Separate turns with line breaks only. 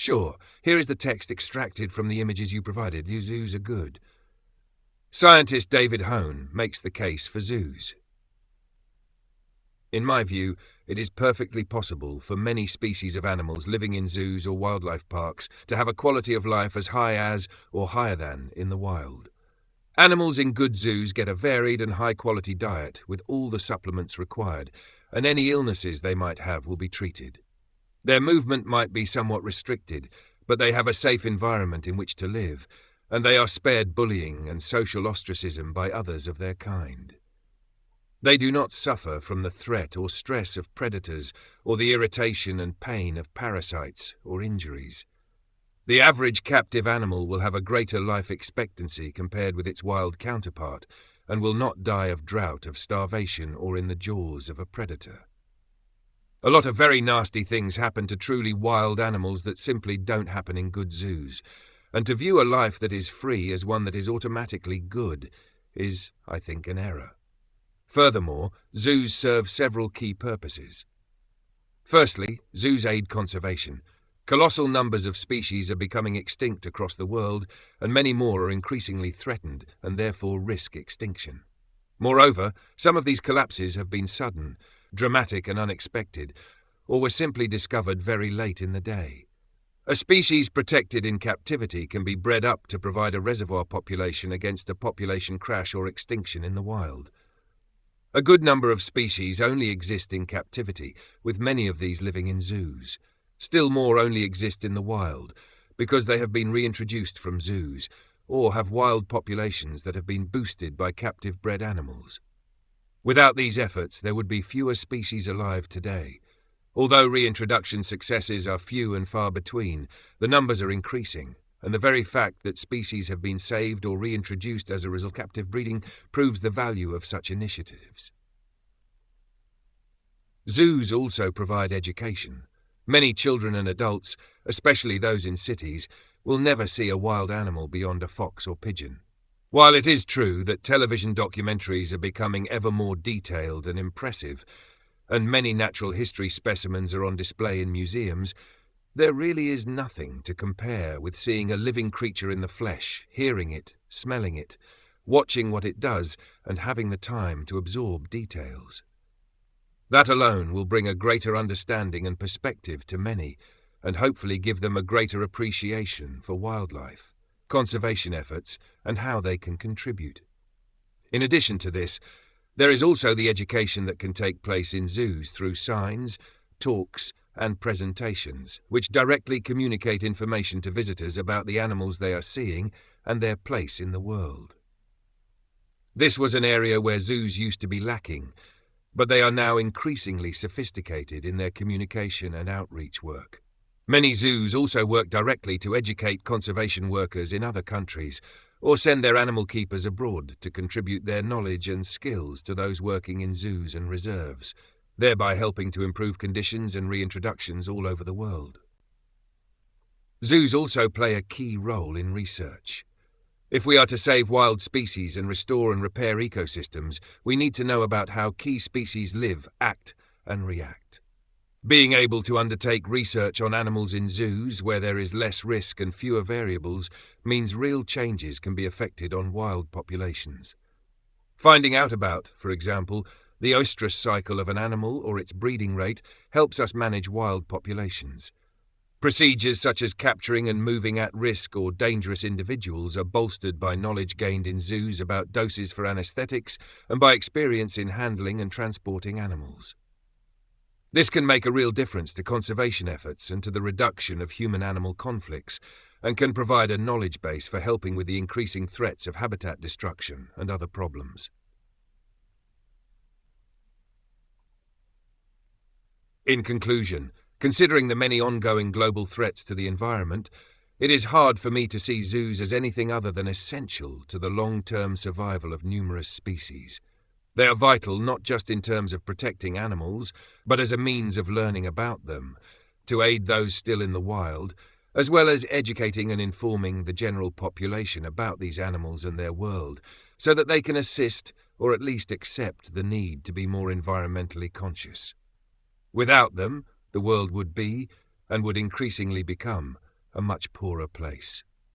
Sure, here is the text extracted from the images you provided. Your zoos are good. Scientist David Hone makes the case for zoos. In my view, it is perfectly possible for many species of animals living in zoos or wildlife parks to have a quality of life as high as or higher than in the wild. Animals in good zoos get a varied and high-quality diet with all the supplements required, and any illnesses they might have will be treated. Their movement might be somewhat restricted, but they have a safe environment in which to live, and they are spared bullying and social ostracism by others of their kind. They do not suffer from the threat or stress of predators or the irritation and pain of parasites or injuries. The average captive animal will have a greater life expectancy compared with its wild counterpart and will not die of drought, of starvation, or in the jaws of a predator. A lot of very nasty things happen to truly wild animals that simply don't happen in good zoos, and to view a life that is free as one that is automatically good is, I think, an error. Furthermore, zoos serve several key purposes. Firstly, zoos aid conservation. Colossal numbers of species are becoming extinct across the world, and many more are increasingly threatened and therefore risk extinction. Moreover, some of these collapses have been sudden, dramatic and unexpected, or were simply discovered very late in the day. A species protected in captivity can be bred up to provide a reservoir population against a population crash or extinction in the wild. A good number of species only exist in captivity, with many of these living in zoos. Still more only exist in the wild, because they have been reintroduced from zoos, or have wild populations that have been boosted by captive-bred animals. Without these efforts, there would be fewer species alive today. Although reintroduction successes are few and far between, the numbers are increasing, and the very fact that species have been saved or reintroduced as a result of captive breeding proves the value of such initiatives. Zoos also provide education. Many children and adults, especially those in cities, will never see a wild animal beyond a fox or pigeon. While it is true that television documentaries are becoming ever more detailed and impressive, and many natural history specimens are on display in museums, there really is nothing to compare with seeing a living creature in the flesh, hearing it, smelling it, watching what it does, and having the time to absorb details. That alone will bring a greater understanding and perspective to many, and hopefully give them a greater appreciation for wildlife, conservation efforts, and how they can contribute. In addition to this, there is also the education that can take place in zoos through signs, talks, and presentations, which directly communicate information to visitors about the animals they are seeing and their place in the world. This was an area where zoos used to be lacking, but they are now increasingly sophisticated in their communication and outreach work. Many zoos also work directly to educate conservation workers in other countries, or send their animal keepers abroad to contribute their knowledge and skills to those working in zoos and reserves, thereby helping to improve conditions and reintroductions all over the world. Zoos also play a key role in research. If we are to save wild species and restore and repair ecosystems, we need to know about how key species live, act, and react. Being able to undertake research on animals in zoos where there is less risk and fewer variables means real changes can be effected on wild populations. Finding out about, for example, the oestrus cycle of an animal or its breeding rate helps us manage wild populations. Procedures such as capturing and moving at-risk or dangerous individuals are bolstered by knowledge gained in zoos about doses for anesthetics and by experience in handling and transporting animals. This can make a real difference to conservation efforts and to the reduction of human-animal conflicts, and can provide a knowledge base for helping with the increasing threats of habitat destruction and other problems. In conclusion, considering the many ongoing global threats to the environment, it is hard for me to see zoos as anything other than essential to the long-term survival of numerous species. They are vital not just in terms of protecting animals, but as a means of learning about them, to aid those still in the wild, as well as educating and informing the general population about these animals and their world, so that they can assist or at least accept the need to be more environmentally conscious. Without them, the world would be, and would increasingly become, a much poorer place.